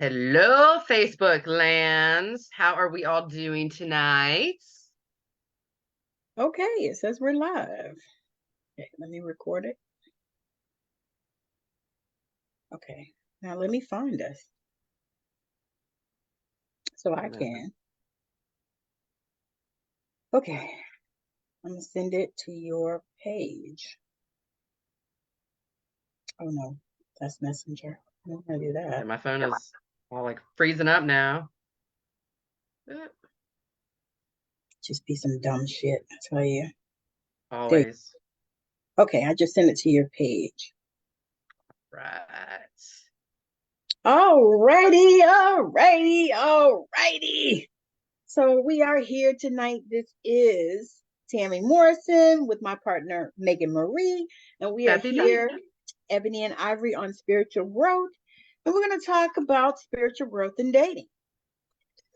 Hello, Facebook lands. How are we all doing tonight? Okay, it says we're live. Okay, let me record it. Okay, now let me find us so I can. Okay, I'm gonna send it to your page. Oh no, that's Messenger. I don't want to do Okay, that. my phone is all like freezing up now. Just be some dumb shit, I tell you. There. Always. Okay, I just sent it to your page. Right. Alrighty. So we are here tonight. This is Tammi Morrison with my partner Megan Marie, and we are Peppy B. here, Ebony and Ivory, on spiritual growth. And we're going to talk about spiritual growth and dating.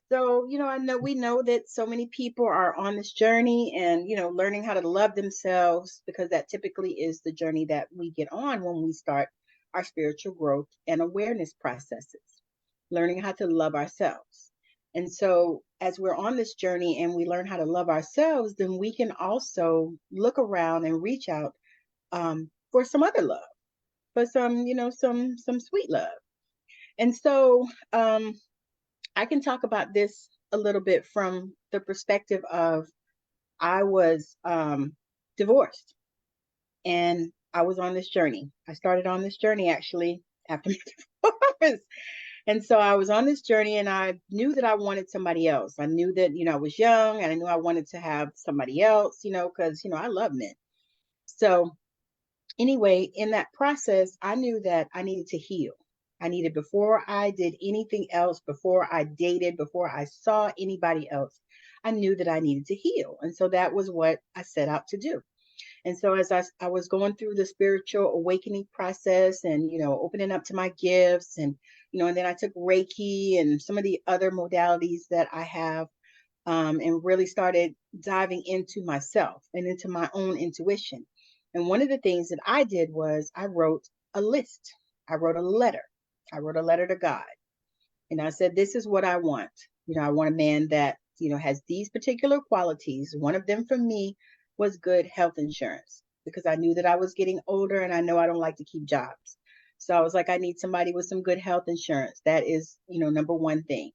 So, I know we know that so many people are on this journey and, learning how to love themselves because that typically is the journey that we get on when we start our spiritual growth and awareness processes, learning how to love ourselves. And so, as we're on this journey and we learn how to love ourselves, then we can also look around and reach out for some other love, for some sweet love. And so, I can talk about this a little bit from the perspective of I was divorced and I was on this journey. I started on this journey actually after my divorce. And so I was on this journey and I knew that I wanted somebody else. I knew that, I was young and I knew I wanted to have somebody else, because, I love men. So anyway, in that process, I knew that I needed to heal. I needed, before I did anything else, before I dated, before I saw anybody else, I knew that I needed to heal. And so that was what I set out to do. And so as I was going through the spiritual awakening process and, opening up to my gifts and, and then I took Reiki and some of the other modalities that I have, and really started diving into myself and into my own intuition. And one of the things that I did was I wrote a list. I wrote a letter. I wrote a letter to God. And I said, this is what I want. I want a man that, has these particular qualities. One of them for me was good health insurance because I knew that I was getting older and I know I don't like to keep jobs. So I was like, I need somebody with some good health insurance. That is, number one thing.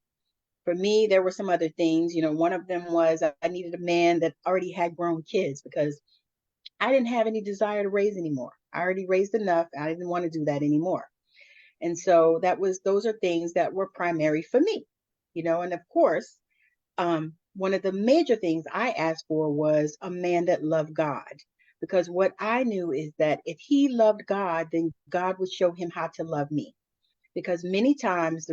For me, there were some other things. One of them was I needed a man that already had grown kids because I didn't have any desire to raise anymore. I already raised enough. I didn't want to do that anymore. And so those are things that were primary for me, and of course, one of the major things I asked for was a man that loved God. Because what I knew is that if he loved God, then God would show him how to love me. Because many times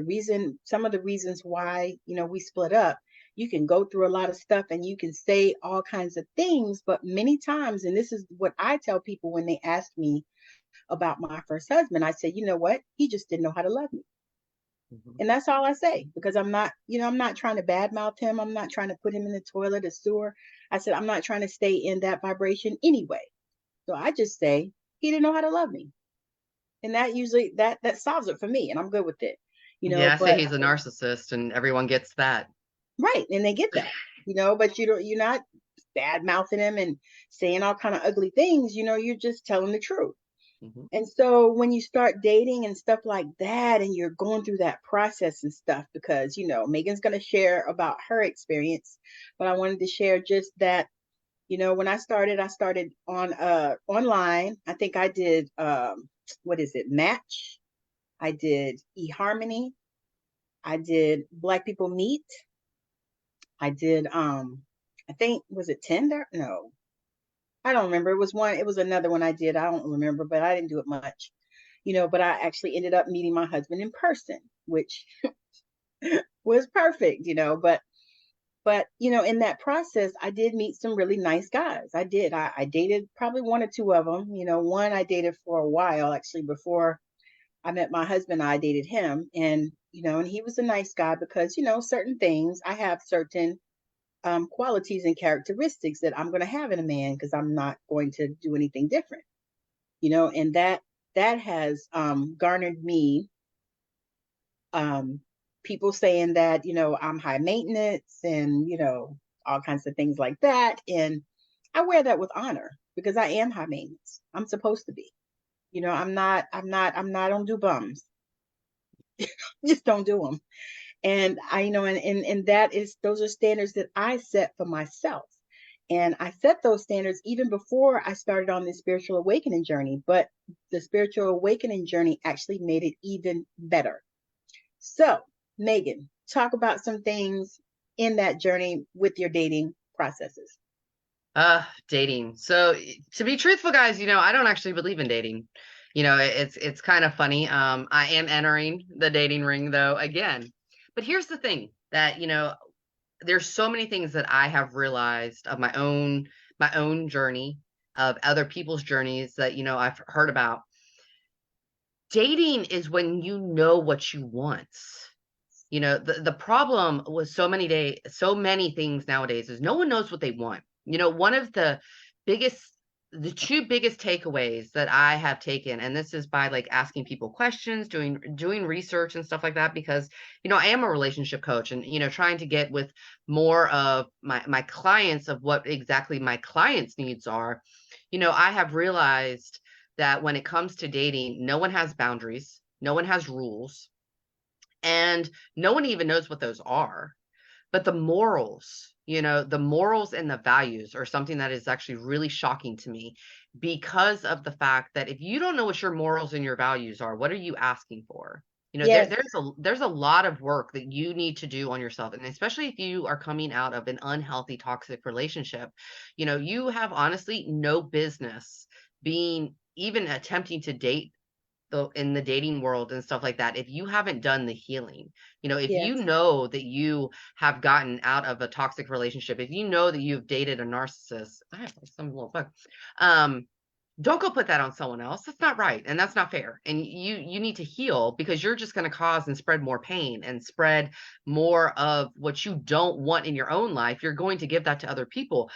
some of the reasons why, we split up, you can go through a lot of stuff and you can say all kinds of things, but many times, and this is what I tell people when they ask me about my first husband, I say, you know what? He just didn't know how to love me. Mhm. And that's all I say because I'm not trying to badmouth him. I'm not trying to put him in the toilet or sewer. I said, I'm not trying to stay in that vibration anyway. So I just say, he didn't know how to love me. And that usually that solves it for me. And I'm good with it, Yeah, I say but he's a narcissist and everyone gets that. right. And they get that, but you're not bad mouthing him and saying all kind of ugly things, you're just telling the truth. Mhm. And so when you start dating and stuff like that, and you're going through that process and stuff, because, Megan's going to share about her experience, but I wanted to share just that, when I started on online. I think I did, what is it? Match. I did eHarmony. I did Black People Meet. I did, I think, was it Tinder? No, I don't remember. It was another one I did. I don't remember, but I didn't do it much, but I actually ended up meeting my husband in person, which was perfect, but, in that process, I did meet some really nice guys. I did. I dated probably one or two of them. One I dated for a while, actually, before I met my husband, I dated him. And he was a nice guy because, certain things, I have certain qualities and characteristics that I'm going to have in a man because I'm not going to do anything different, and that has garnered me people saying that, I'm high maintenance and, all kinds of things like that. And I wear that with honor because I am high maintenance. I'm supposed to be. I don't do bums. Just don't do them. And I, and that is, those are standards that I set for myself. And I set those standards even before I started on this spiritual awakening journey, but the spiritual awakening journey actually made it even better. So, Megan, talk about some things in that journey with your dating processes. Dating. So to be truthful, guys, I don't actually believe in dating. It's kind of funny. I am entering the dating ring though again. But here's the thing that, there's so many things that I have realized of my own journey, of other people's journeys that, I've heard about. Dating is when you know what you want. The problem with so many things nowadays is no one knows what they want. One of biggest the two biggest takeaways that I have taken, and this is by like asking people questions, doing research and stuff like that, because I am a relationship coach, and trying to get with more of my clients of what exactly my clients' needs are. I have realized that when it comes to dating, no one has boundaries, no one has rules, and no one even knows what those are. But the morals and the values are something that is actually really shocking to me, because of the fact that if you don't know what your morals and your values are, what are you asking for? Yes, There's a lot of work that you need to do on yourself, and especially if you are coming out of an unhealthy, toxic relationship, you have honestly no business being even attempting to date in the dating world and stuff like that, if you haven't done the healing. If you yes. know that you have gotten out of a toxic relationship, if you know that you've dated a narcissist, I have some little bug, um don't go put that on someone else. That's not right, and that's not fair, and you need to heal, because you're just going to cause and spread more pain and spread more of what you don't want in your own life. You're going to give that to other people.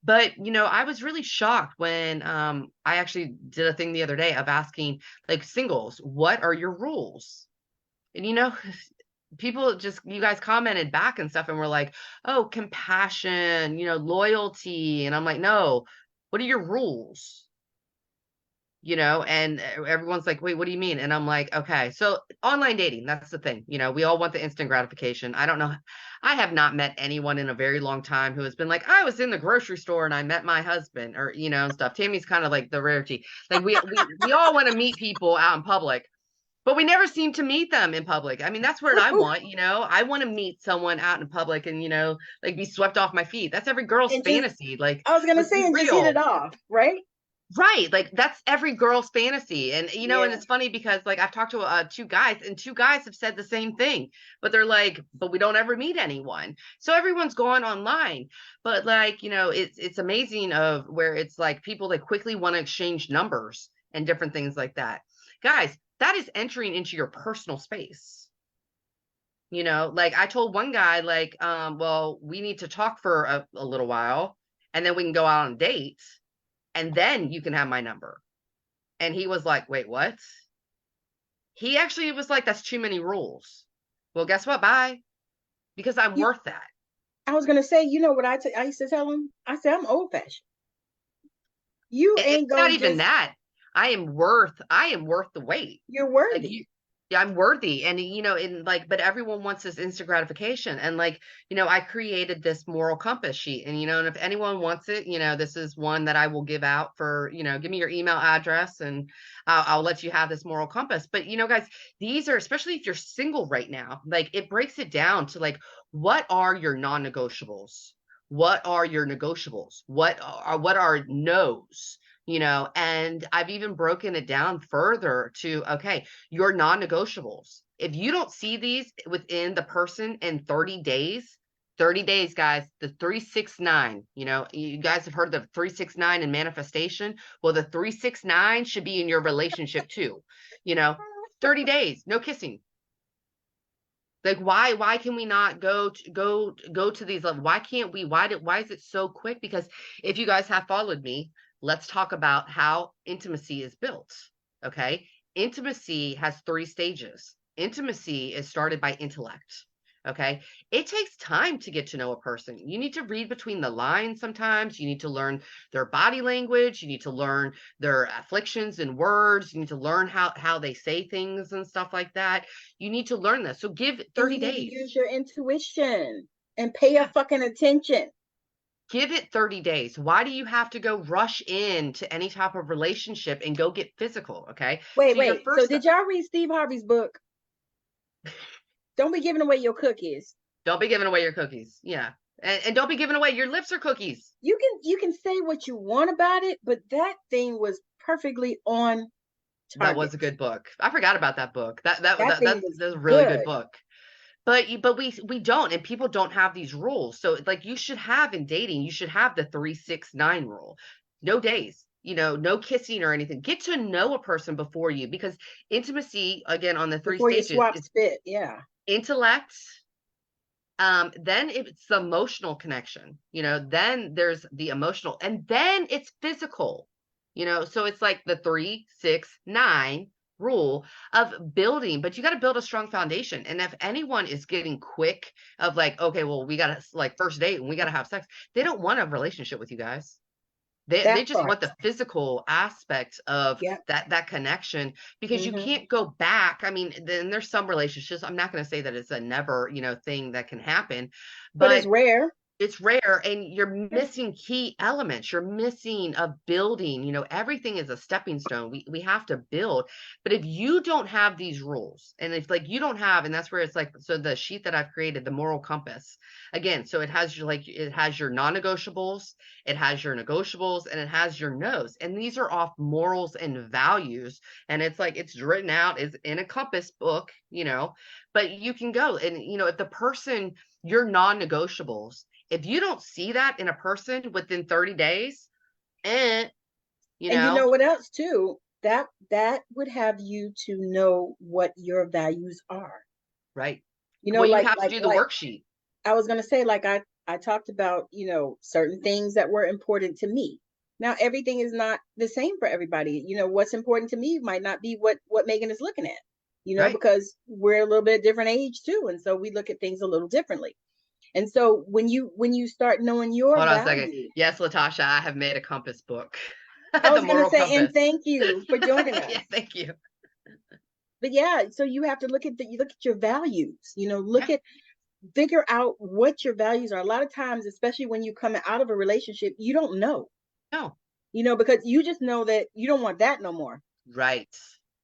But I was really shocked when I actually did a thing the other day of asking, like, singles, what are your rules? And people just, you guys commented back and stuff and were like, oh, compassion, loyalty. And I'm like, no, what are your rules? And everyone's like, wait, what do you mean? And I'm like, okay, so online dating, that's the thing. We all want the instant gratification. I don't know. I have not met anyone in a very long time who has been like, I was in the grocery store and I met my husband, or, and stuff. Tammy's kind of like the rarity. Like we all want to meet people out in public, but we never seem to meet them in public. I mean, that's what I want. I want to meet someone out in public and, like, be swept off my feet. That's every girl's And just, fantasy. Like, I was going to let's say, be and just hit it real. off, right? Right, like that's every girl's fantasy. And and Yeah. it's funny because like I've talked to two guys, and two guys have said the same thing, but they're like, but we don't ever meet anyone. So everyone's going online. But like, it's amazing of where it's like people that quickly want to exchange numbers and different things like that. Guys, that is entering into your personal space. Like I told one guy, like, well, we need to talk for a little while, and then we can go out on dates, and then you can have my number. And he was like, wait, what? He actually was like, that's too many rules. Well, guess what? Bye. Because I'm You, worth that. I was going to say, you know what I used to tell him? I said, I'm old fashioned. You ain't It's not going to even just, that. I am worth the wait. you're Like worthy. you, yeah, I'm worthy. And in like, but everyone wants this instant gratification. And like, I created this moral compass sheet. And if anyone wants it, this is one that I will give out for, give me your email address, and I'll let you have this moral compass. But guys, these are, especially if you're single right now, like it breaks it down to like, what are your non-negotiables? What are your negotiables? What are no's? And I've even broken it down further to, okay, your non-negotiables. If you don't see these within the person in 30 days, 30 days, guys, the 369, you guys have heard the 369 in manifestation. Well, the 369 should be in your relationship too. You know, 30 days, no kissing. Like, why can we not go to these levels? Why can't we? Why is it so quick? Because if you guys have followed me, let's talk about how intimacy is built. Okay. Intimacy has three stages. Intimacy is started by intellect. Okay. It takes time to get to know a person. You need to read between the lines sometimes. You need to learn their body language. You need to learn their afflictions and words. You need to learn how they say things and stuff like that. You need to learn this. So give And 30 you need to use days. your intuition and pay your Yeah. fucking attention. Give it 30 days. Why do you have to go rush into any type of relationship and go get physical? Okay. Wait, So your wait. So first did y'all read Steve Harvey's book? Don't be giving away your cookies. don't be giving away your cookies. Yeah. And don't be giving away your lips or cookies. You can say what you want about it, but that thing was perfectly on That target. was a good book. I forgot about that book. That that That that thing that's was that's a really good good. book. But we don't, and people don't have these rules. So like you should have in dating, you should have the 3-6-9 rule. No days, no kissing or anything. Get to know a person before you, because intimacy, again, on the three Before you stages, swap is spit. Yeah. intellect, then it's the emotional connection, then there's the emotional, and then it's physical, so it's like the 3-6-9 rule of building, but you got to build a strong foundation. And if anyone is getting quick of like, okay, well, we got to like first date and we got to have sex, they don't want a relationship with you guys. They That just part. want the physical aspect of Yeah. that connection, because you Hmm. can't go back. I mean, then there's some relationships. I'm not going to say that it's a never, thing that can happen, But it's but rare. it's rare, and you're Yeah. missing key elements. You're missing a building. Everything is a stepping stone. We have to build. But if you don't have these rules, and if like you don't have, and that's where it's like, so the sheet that I've created, the moral compass, again, so it has your non-negotiables, it has your negotiables, and it has your no's. And these are off morals and values. And it's like it's written out, is in a compass book. But you can go and if the person, your non-negotiables, if you don't see that in a person within 30 days, eh, you And you know, know what else too? That would have you to know what your values are. right. You know, Well, you like have to like do the like worksheet. I was gonna say, like I talked about, certain things that were important to me. Now everything is not the same for everybody. What's important to me might not be what Megan is looking at. Right. Because we're a little bit different age too, and so we look at things a little differently. And so when you start knowing your Hold on a second. value, Yes, Latasha, I have made a compass book. I The was gonna moral say, and compass. thank you for joining us. Yeah, thank you. But yeah, so you have to look at your values. Yeah. Figure out what your values are. A lot of times, especially when you come out of a relationship, you don't know. No. Because you just know that you don't want that no more. Right.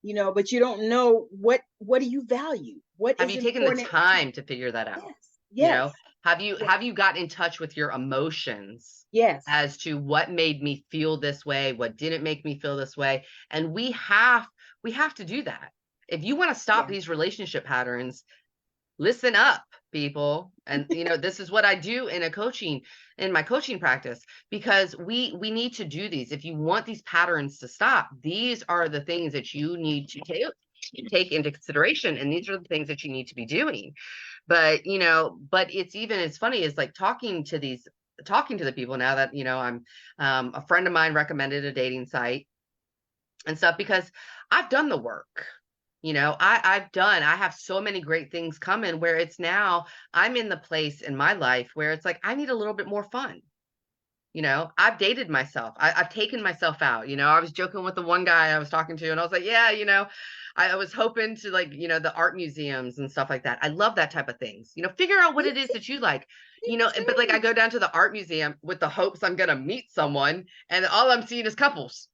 But you don't know what do you value? What Have is you taken the important to time you? to figure that out? Yes. You know, Yes. Yes. have you got in touch with your emotions Yes. as to what made me feel this way, what didn't make me feel this way? And we have to do that. If you want to stop Yeah. these relationship patterns, listen up, people. And this is what I do in my coaching practice, because we need to do these. If you want these patterns to stop, these are the things that you need to take into consideration, and these are the things that you need to be doing. But it's funny is like talking to the people now that I'm a friend of mine recommended a dating site and stuff, because I've done the work. I have so many great things coming, where it's now I'm in the place in my life where it's like I need a little bit more fun. I've dated myself. I've taken myself out. I was joking with the one guy I was talking to, and I was like, yeah, I was hoping to, like, the art museums and stuff like that. I love that type of things. Figure out what Me it is too. that you like, Me but like I too. go down to the art museum with the hopes I'm going to meet someone, and all I'm seeing is couples,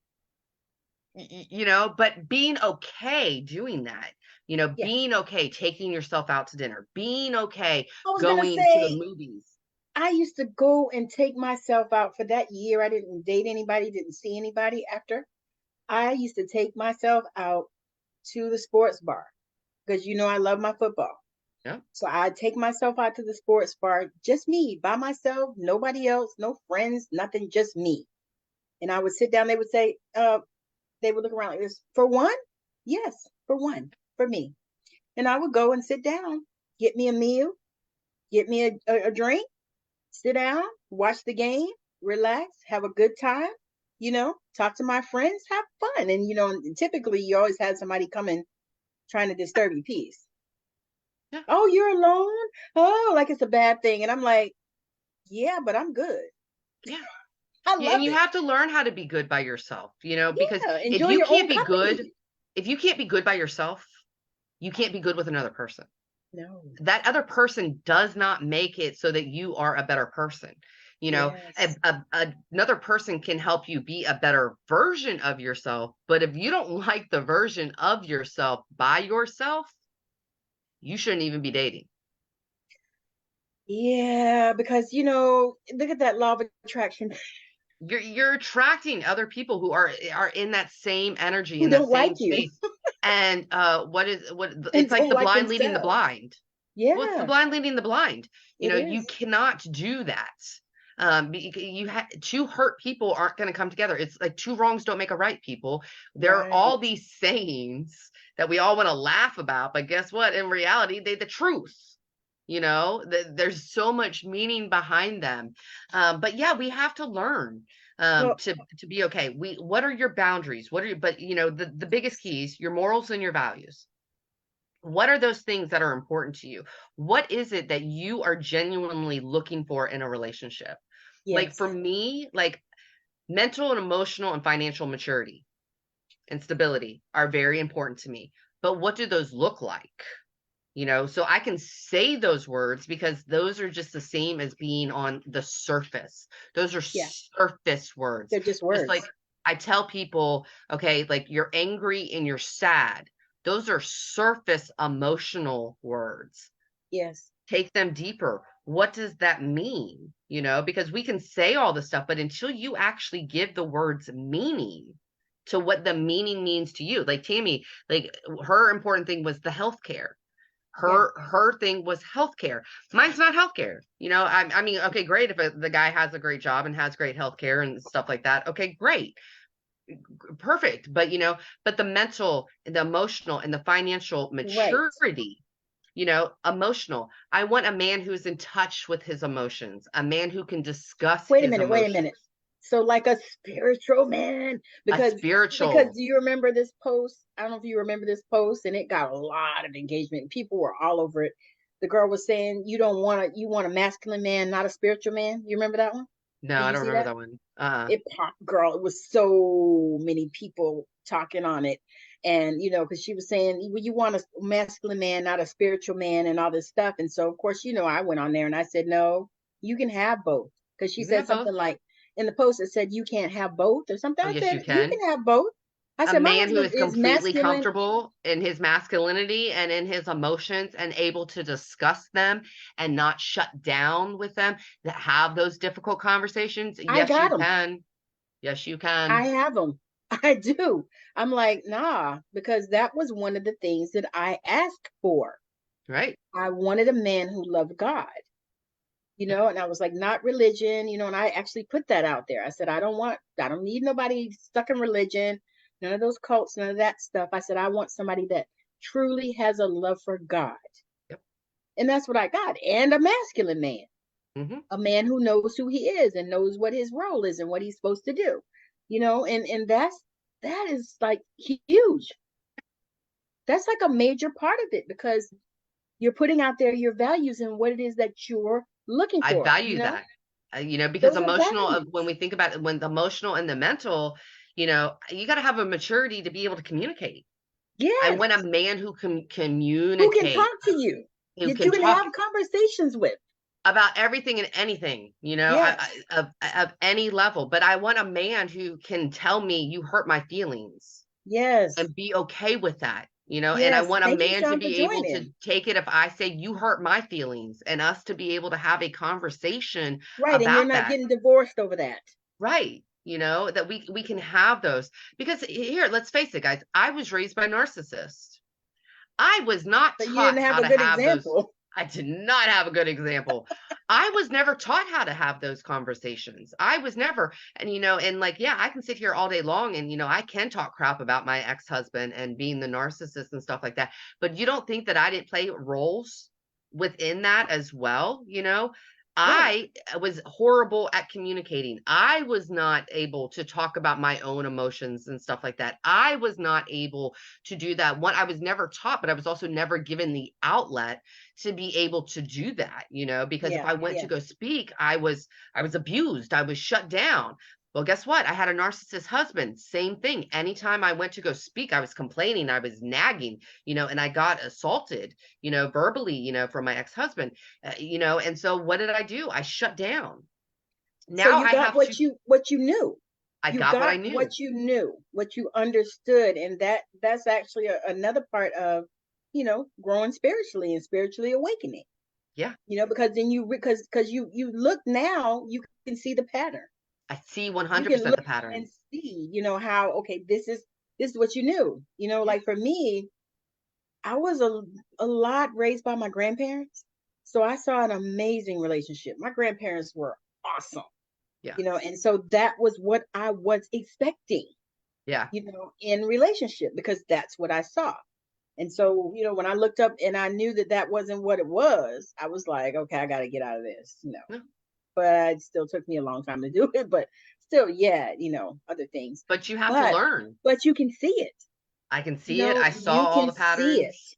but being okay doing that, Yes. being okay taking yourself out to dinner, being okay I was gonna going to the say, movies. I used to go and take myself out for that year. I didn't date anybody, didn't see anybody after. I used to take myself out to the sports bar because I love my football. Yeah. So I'd take myself out to the sports bar, just me by myself, nobody else, no friends, nothing, just me. And I would sit down, they would say, they would look around like this, for one? Yes, for one, for me. And I would go and sit down, get me a meal, get me a drink, sit down, watch the game, relax, have a good time, talk to my friends, have fun. And typically you always had somebody coming trying to disturb your peace. Yeah. Oh, you're alone? Oh, like it's a bad thing. And I'm like, yeah, but I'm good. Yeah. I And love you it. have to learn how to be good by yourself, because Yeah, if enjoy you your own can't be good, company. if you can't be good by yourself, you can't be good with another person. No. That other person does not make it so that you are a better person. Yes. Another person can help you be a better version of yourself, but if you don't like the version of yourself by yourself, you shouldn't even be dating. Yeah, because look at that law of attraction. You're attracting other people who are in that same energy, Who in that don't like same you space. And what and it's like don't the like blind leading the themselves. blind. Well, it's the Yeah, blind leading the blind. it You is. cannot do that. Two hurt people aren't going to come together. It's like two wrongs don't make a right, people. There are all Right. these sayings that we all want to laugh about, but guess what? In reality, they the truth. There's so much meaning behind them. But yeah, we have to learn Well, to be okay. What are your boundaries? What are you, but the biggest keys, your morals and your values. What are those things that are important to you? What is it that you are genuinely looking for in a relationship? Like for yes. me, like mental and emotional and financial maturity and stability are very important to me. But what do those look like? So I can say those words because those are just the same as being on the surface. Those are Yeah, surface words. they're just Just like words. I tell people, okay, like you're angry and you're sad. Those are surface emotional words. Yes. Take them deeper. What does that mean? Because we can say all the stuff, but until you actually give the words meaning to what the meaning means to you, like Tammy, like her important thing was the healthcare. Yeah. Her thing was healthcare. Mine's not healthcare. I mean, okay, great if the guy has a great job and has great healthcare and stuff like that. Okay, great, perfect. But the mental, the emotional, and the financial Right. maturity. Emotional. I want a man who's in touch with his emotions, a man who can discuss Wait a his minute. Wait a emotions, minute. So like a spiritual man, a because spiritual. do you remember this post? I don't know if you remember this post, and it got a lot of engagement. People were all over it. The girl was saying, you want a masculine man, not a spiritual man. You remember that one? No, Did I you don't see remember that? that one. It popped, girl. It was so many people talking on it. And, because she was saying, well, you want a masculine man, not a spiritual man, and all this stuff. And so, of course, I went on there and I said, no, you can have both. Because she You can said have both. something like in the post, it said, you can't have both or something. Oh, I yes, said, you you can. can have both. I A said, my man who husband is is completely masculine. comfortable in his masculinity and in his emotions and able to discuss them and not shut down with them, that have those difficult conversations. I Yes, got you him. can. Yes, you I can. have them. I do. I'm like, nah, because that was one of the things that I asked for. Right. I wanted a man who loved God. And I was like, not religion, and I actually put that out there. I said, I don't need nobody stuck in religion, none of those cults, none of that stuff. I said, I want somebody that truly has a love for God. Yep. And that's what I got. And a masculine man, Hmm. a man who knows who he is and knows what his role is and what he's supposed to do, and that is like huge. That's like a major part of it because you're putting out there your values and what it is that you're looking I for, value that. Because those are emotional, values. when we think about it, when the emotional and the mental, you got to have a maturity to be able to communicate. I Yes. want a man who can Who can communicate, talk to you, who that can you can talk have conversations with. about everything and anything, Yes. of any level. But I want a man who can tell me you hurt my feelings Yes. and be okay with that. And I Yes. want a Thank you, man to Sean, for be able to joining. take it if I say you hurt my feelings and us to be able to have a conversation Right. And you're about not that. getting divorced over that. Right. That we can have those because here, let's face it, guys, I was raised by narcissists. I was not But you taught didn't have how a to good have those. example. I did not have a good example. I was never taught how to have those conversations. I was never, and like, yeah, I can sit here all day long and, I can talk crap about my ex husband and being the narcissist and stuff like that. But you don't think that I didn't play roles within that as well? Right. I was horrible at communicating. I was not able to talk about my own emotions and stuff like that. I was not able to do that. One, I was never taught, but I was also never given the outlet to be able to do that, because if Yeah. I went to Yeah. go speak, I was abused. I was shut down. Well, guess what? I had a narcissist husband. Same thing. Anytime I went to go speak, I was complaining, I was nagging, and I got assaulted, verbally, from my ex-husband. And so what did I do? I shut down. So Now you I got have to, what you knew. I You got what I got knew. what you knew, what you understood, and that's actually another part of, growing spiritually and spiritually awakening. Yeah, Because then because you look now, you can see the pattern. I see You can 100% look the pattern. and see, how, okay, this is what you knew. Yeah. Like for me, I was a lot raised by my grandparents. So I saw an amazing relationship. My grandparents were awesome, Yeah. and so that was what I was expecting, Yeah. in relationship, because that's what I saw. And so, when I looked up and I knew that that wasn't what it was, I was like, okay, I got to get out of this. No, But it still took me a long time to do it. But still, yeah, other things. but you have to But learn. but you can see it. I can see it. I saw You all can the see it. patterns.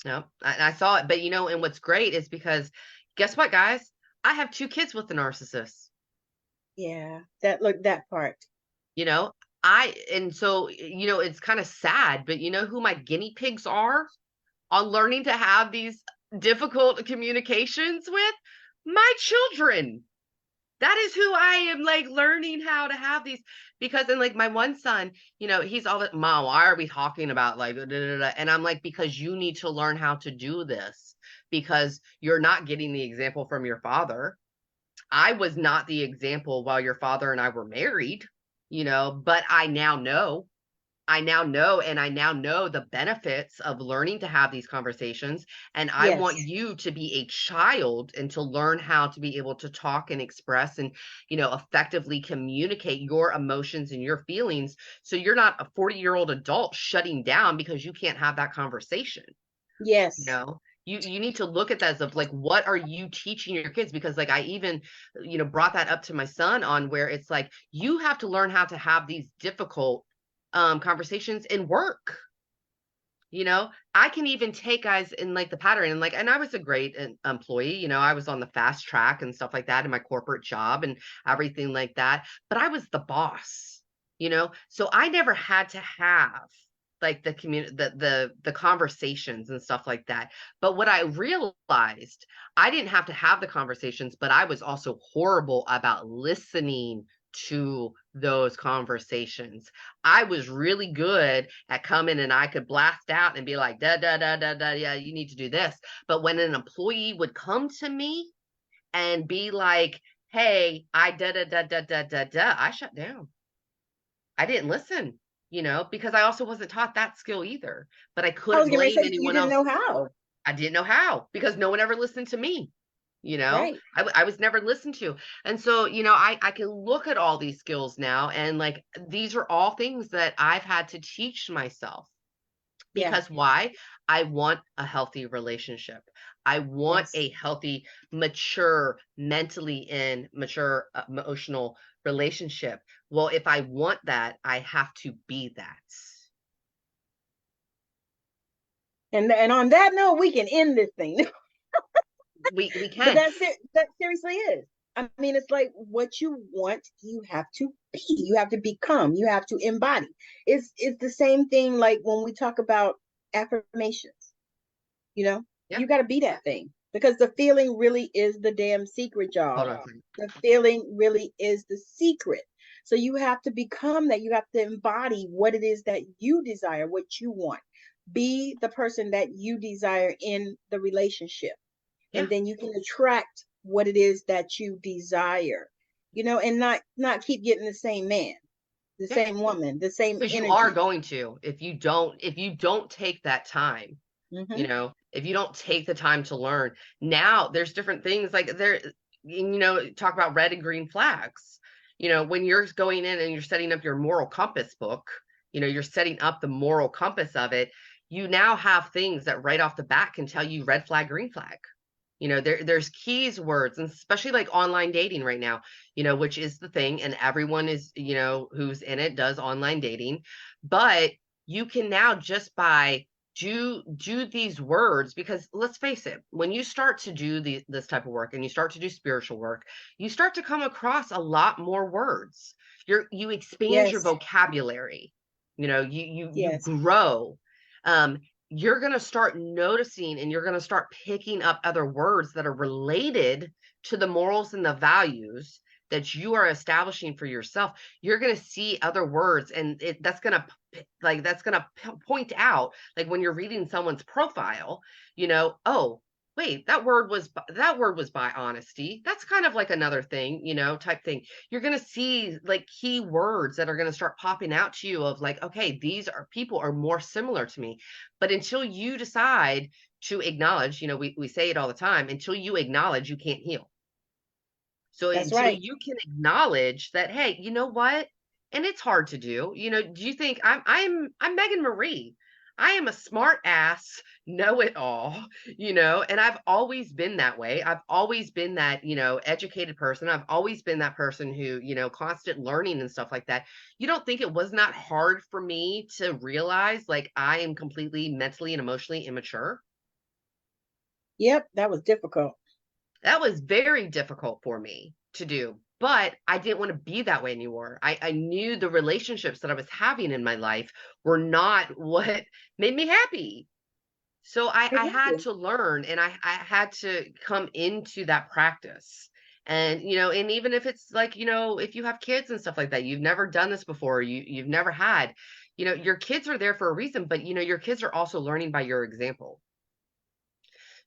No, I saw it. But and what's great is because guess what, guys? I have two kids with the narcissist. Yeah, that part. You know, and so, it's kind of sad, but you know who my guinea pigs are on learning to have these difficult communications with? My children. That is who I am, like, learning how to have these, because, and like my one son, he's all that, Mom, why are we talking about like da, da, da, da?" And I'm like, because you need to learn how to do this, because you're not getting the example from your father. I was not the example while your father and I were married, but I now know, and I now know the benefits of learning to have these conversations. And I want Yes. you to be a child and to learn how to be able to talk and express and, effectively communicate your emotions and your feelings. So you're not a 40-year-old adult shutting down because you can't have that conversation. You Yes. know, you need to look at that as of like, what are you teaching your kids? Because like I even, brought that up to my son on where it's like, you have to learn how to have these difficult conversations in work. I can even take guys in like the pattern, and I was a great employee. I was on the fast track and stuff like that in my corporate job and everything like that. But I was the boss, so I never had to have like the community, the conversations and stuff like that. But what I realized, I didn't have to have the conversations, but I was also horrible about listening to those conversations. I was really good at coming and I could blast out and be like, da, da, da, da, da, yeah, you need to do this. But when an employee would come to me and be like, hey, I da, da, da, da, da, da, da, I shut down. I didn't listen, because I also wasn't taught that skill either. But I I was couldn't going to blame say you anyone didn't else. know how. I didn't know how because no one ever listened to me. Right. I was never listened to. And so, I can look at all these skills now, and like these are all things that I've had to teach myself. Yeah. Because why? I want a healthy relationship. I want Yes. a healthy, mature, mentally and mature emotional relationship. Well, if I want that, I have to be that. And on that note, we can end this thing. We But can. that seriously is. I mean, it's like what you want, you have to be, you have to become, you have to embody. It's the same thing like when we talk about affirmations, you know, Yeah. you got to be that thing because the feeling really is the damn secret, Hold y'all. on a second. The feeling really is the secret. So you have to become that. You have to embody what it is that you desire, what you want. Be the person that you desire in the relationship, Yeah. and then you can attract what it is that you desire, and not keep getting the same man, the Yeah. same woman, the same Because you are energy. going to, if you don't take that time, Hmm. if you don't take the time to learn. Now there's different things like there, talk about red and green flags. When you're going in and you're setting up your moral compass book, you're setting up the moral compass of it. You now have things that right off the bat can tell you red flag, green flag. There's keys words, and especially like online dating right now, which is the thing, and everyone is, who's in it does online dating. But you can now just by do these words, because let's face it, when you start to do this type of work and you start to do spiritual work, you start to come across a lot more words. You expand your Yes. vocabulary. You Yes. grow. um you're going to start noticing, and you're going to start picking up other words that are related to the morals and the values that you are establishing for yourself. You're going to see other words, and that's going to point out, like when you're reading someone's profile, oh, wait, that word was by honesty. That's kind of like another thing, type thing. You're going to see like key words that are going to start popping out to you of like, okay, these are people are more similar to me. But until you decide to acknowledge, we say it all the time, until you acknowledge, you can't heal. So That's until right. you can acknowledge that, hey, you know what? And it's hard to do. Do you think I'm Megan Marie? I am a smart ass, know it all, and I've always been that way. I've always been that, educated person. I've always been that person who, constant learning and stuff like that. You don't think it was not hard for me to realize like I am completely mentally and emotionally immature? Yep, that was difficult. That was very difficult for me to do, but I didn't want to be that way anymore. I knew the relationships that I was having in my life were not what made me happy. So I had Exactly. to learn, and I had to come into that practice. And even if it's like, if you have kids and stuff like that, you've never done this before, you've never had, your kids are there for a reason, but your kids are also learning by your example.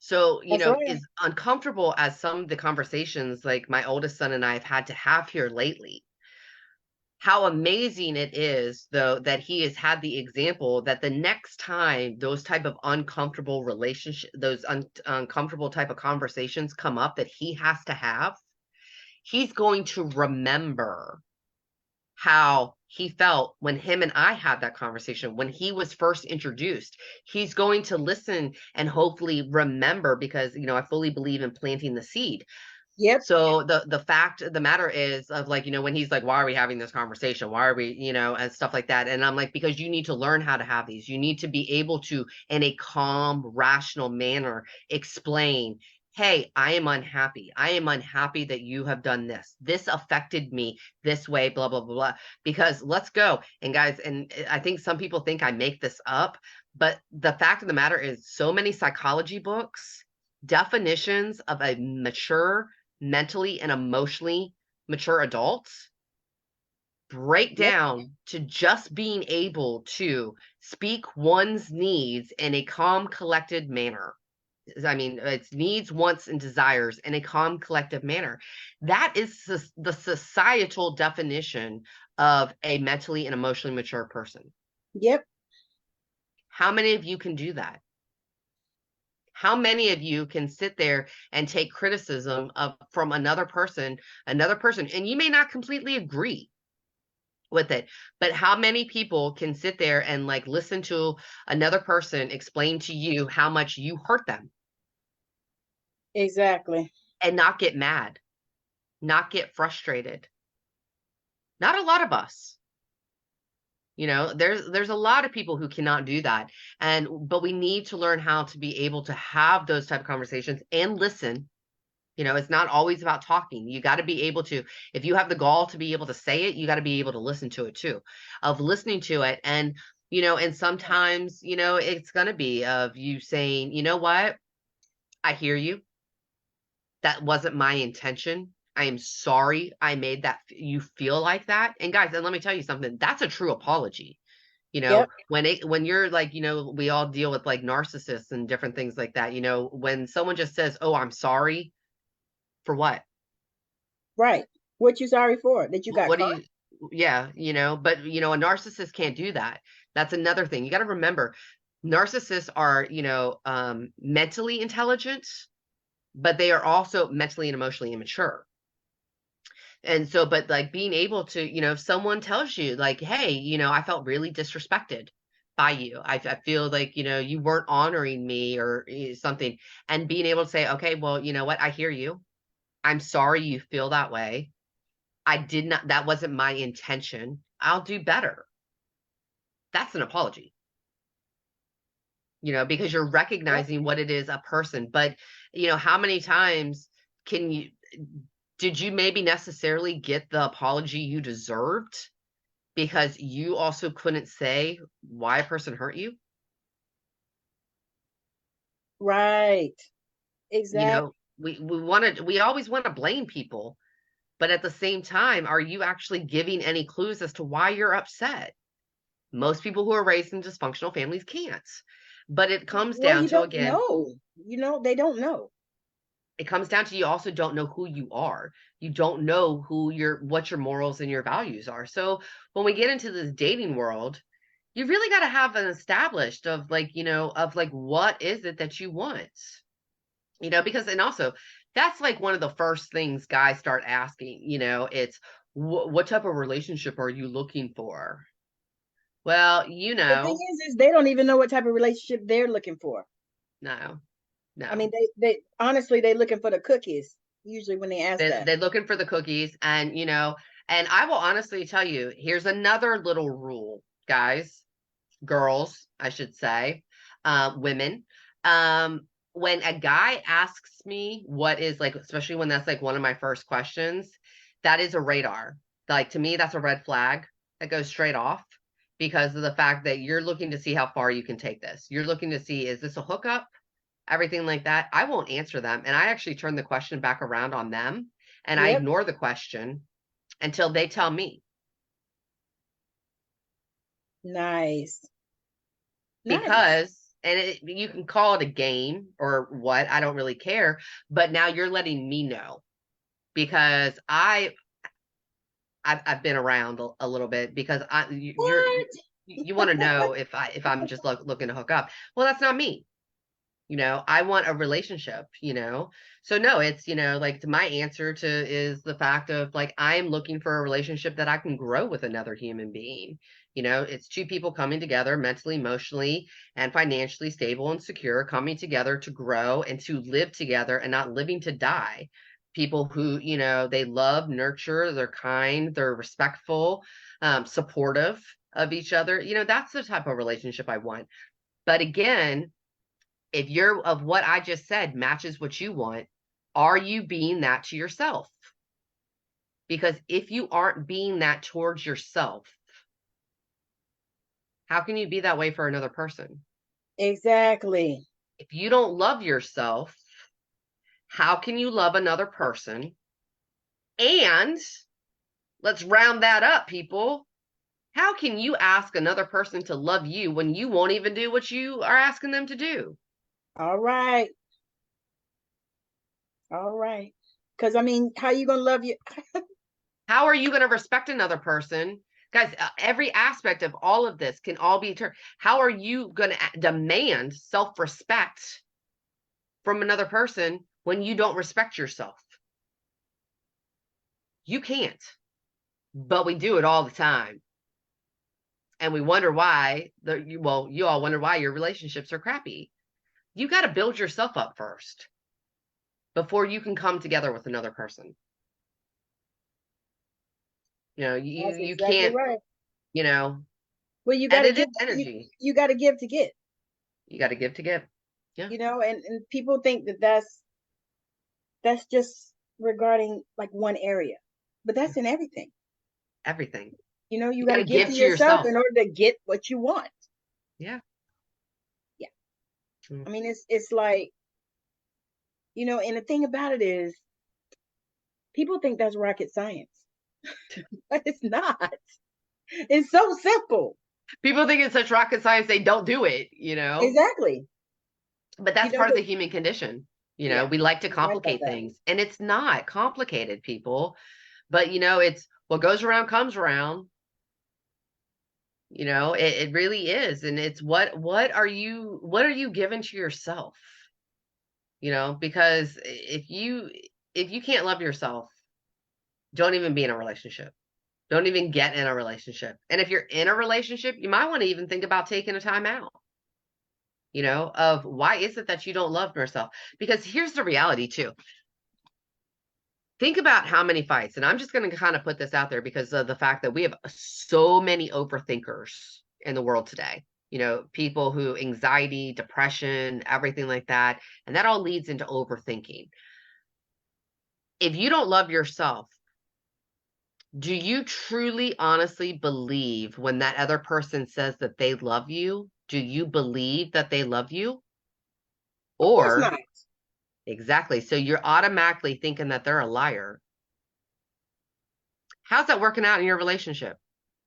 So, That's right. as uncomfortable as some of the conversations like my oldest son and I have had to have here lately, how amazing it is though that he has had the example that the next time those type of uncomfortable relationship, those uncomfortable type of conversations come up that he has to have, he's going to remember how he felt when him and I had that conversation when he was first introduced. He's going to listen and hopefully remember, because I fully believe in planting the seed. Yep. So the fact of the matter is, of like, when he's like, why are we having this conversation? Why are we, and stuff like that. And I'm like, because you need to learn how to have these. You need to be able to, in a calm, rational manner, explain, hey, I am unhappy. I am unhappy that you have done this. This affected me this way, blah, blah, blah, blah. Because let's go. And guys, and I think some people think I make this up, but the fact of the matter is, so many psychology books, definitions of a mature, mentally and emotionally mature adults, break Yep. down to just being able to speak one's needs in a calm, collected manner. I mean, it's needs, wants, and desires in a calm, collective manner. That is the societal definition of a mentally and emotionally mature person. Yep. How many of you can do that? How many of you can sit there and take criticism of from another person, and you may not completely agree with it, but how many people can sit there and like listen to another person explain to you how much you hurt them Exactly. and not get mad, not get frustrated? Not a lot of us. There's a lot of people who cannot do that. But we need to learn how to be able to have those type of conversations and listen. It's not always about talking. You got to be able to, if you have the gall to be able to say it, you got to be able to listen to it too, of listening to it. And sometimes, it's going to be of you saying, you know what? I hear you. That wasn't my intention. I am sorry I made that you feel like that. And guys, and let me tell you something, that's a true apology. Yep. When you're like, we all deal with like narcissists and different things like that. When someone just says, "Oh, I'm sorry," for what? Right. What you sorry for? That you got What do caught? you, yeah, but a narcissist can't do that. That's another thing. You got to remember, narcissists are, mentally intelligent, but they are also mentally and emotionally immature. And so, but like being able to, if someone tells you like, hey, I felt really disrespected, by you. I feel like, you weren't honoring me or something. And being able to say, okay, well, you know what? I hear you. I'm sorry you feel that way. I did not, that wasn't my intention. I'll do better. That's an apology, because you're Yep. recognizing what it is a person. But, how many times can you, did you maybe necessarily get the apology you deserved because you also couldn't say why a person hurt you? Right. Exactly. We always want to blame people, but at the same time, are you actually giving any clues as to why you're upset? Most people who are raised in dysfunctional families can't. But it comes Well, down you to, don't again, know. They don't know. it comes down to, you also don't know who you are. You don't know what your morals and your values are. So when we get into this dating world, you really got to have an established of like what is it that you want? Because, and also, that's like one of the first things guys start asking, it's what type of relationship are you looking for? Well, The thing is they don't even know what type of relationship they're looking for. no, I mean, no. they honestly they looking for the cookies usually when they ask that. They're looking for the cookies, and I will honestly tell you, here's another little rule, guys, girls, I should say, women. When a guy asks me what is, like, especially when that's like one of my first questions, that is a radar. Like, to me, that's a red flag that goes straight off because of the fact that you're looking to see how far you can take this. You're looking to see, is this a hookup? Everything like that. I won't answer them. And I actually turn the question back around on them and I Yep. ignore the question until they tell me. Nice. Nice. Because, and you can call it a game or what, I don't really care, but now you're letting me know because I've been around a little bit because What? you want to know if I'm just looking to hook up. Well, that's not me. I want a relationship. So no, it's, like, my answer to is the fact of, like, I'm looking for a relationship that I can grow with another human being. It's two people coming together mentally, emotionally, and financially stable and secure, coming together to grow and to live together and not living to die. People who, they love, nurture, they're kind, they're respectful, supportive of each other. That's the type of relationship I want. But again, if you're of what I just said matches what you want, are you being that to yourself? Because if you aren't being that towards yourself, how can you be that way for another person? Exactly. If you don't love yourself, how can you love another person? And let's round that up, people. How can you ask another person to love you when you won't even do what you are asking them to do? All right. All right. Because I mean, how you gonna love you? How are you going to respect another person? Guys, every aspect of all of this can all be turned. How are you going to demand self respect from another person when you don't respect yourself? You can't, but we do it all the time. And we wonder why, you all wonder why your relationships are crappy. You got to build yourself up first before you can come together with another person. You That's you exactly can't, right. you know, Well, you got and to it is give. energy. You got to give to get. You got to give to give. Yeah, And people think that that's just regarding like one area, but that's in everything. everything. You You got got to to give give to to yourself yourself. in order to get what you want. Yeah. Yeah. Mm. I mean, it's like and the thing about it is, people think that's rocket science, but it's not. It's so simple. People think it's such rocket science they don't do it. Exactly. But that's part of the But human condition. yeah, We like to you're right about complicate that. things, and it's not complicated, people. But it's what goes around comes around. It really is, and it's what are you giving to yourself? Because if you can't love yourself, don't even be in a relationship. Don't even get in a relationship. And if you're in a relationship, you might want to even think about taking a time out, of why is it that you don't love yourself? Because here's the reality too. Think about how many fights, and I'm just going to kind of put this out there because of the fact that we have so many overthinkers in the world today. People who anxiety, depression, everything like that. And that all leads into overthinking. If you don't love yourself, do you truly, honestly believe when that other person says that they love you? Do you believe that they love you? Of course Or not. exactly. So you're automatically thinking that they're a liar. How's that working out in your relationship?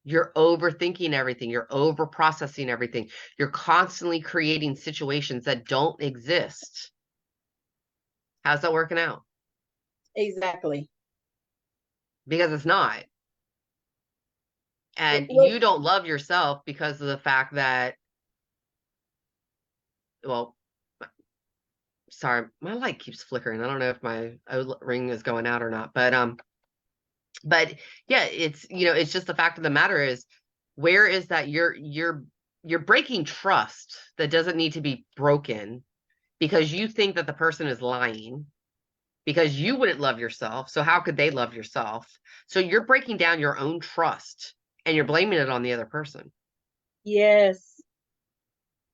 You're overthinking everything. You're over processing everything. You're constantly creating situations that don't exist. How's that working out? Exactly. Because it's not. And Well, you don't love yourself because of the fact that, well, sorry, my light keeps flickering. I don't know if my ring is going out or not, but yeah, it's just the fact of the matter is, where is that you're breaking trust that doesn't need to be broken because you think that the person is lying because you wouldn't love yourself. So how could they love yourself? So you're breaking down your own trust and you're blaming it on the other person. yes,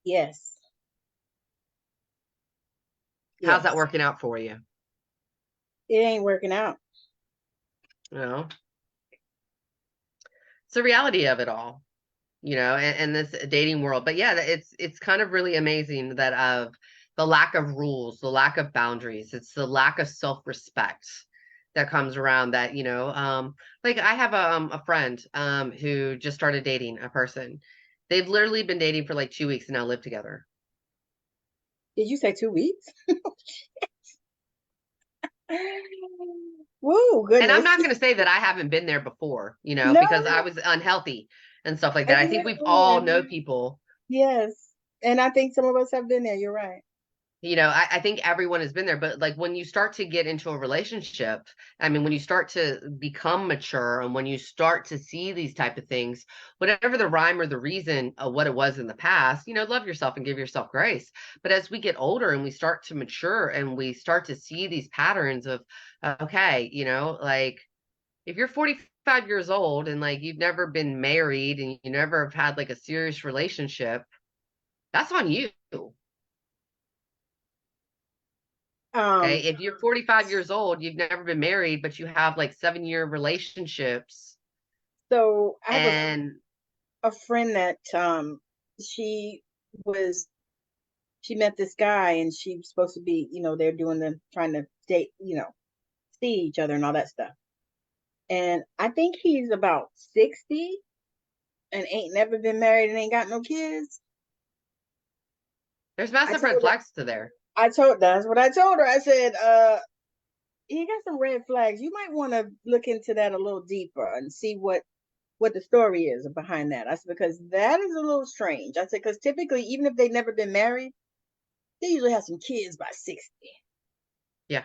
yes, How's that yes. working out for you? It ain't working out. You know, it's the reality of it all. And this dating world. But yeah, it's kind of really amazing that of the lack of rules, the lack of boundaries, it's the lack of self-respect that comes around that, like I have a friend who just started dating a person. They've literally been dating for like 2 weeks and now live together. Did you say 2 weeks? Whoa, And I'm goodness. not going to say that I haven't been there before, No, because I was unhealthy and stuff like that. I think we've exactly. all know people. Yes. And I think some of us have been there. You're right. I think everyone has been there, but like when you start to get into a relationship, I mean, when you start to become mature and when you start to see these type of things, whatever the rhyme or the reason of what it was in the past, love yourself and give yourself grace. But as we get older and we start to mature and we start to see these patterns of, okay, like if you're 45 years old and like you've never been married and you never have had like a serious relationship, that's on you. Okay. Um, If you're 45 years old, you've never been married, but you have like 7-year relationships so I have and a friend that she was she met this guy and she was supposed to be, they're doing the trying to date, see each other and all that stuff. And I think he's about 60 and ain't never been married and ain't got no kids. there's I massive red told her, flags to there. that's what I told her. I said, he got some red flags. You might want to look into that a little deeper and see what the story is behind that. I said, because that is a little strange. I said, because typically, even if they've never been married, they usually have some kids by 60. Yeah.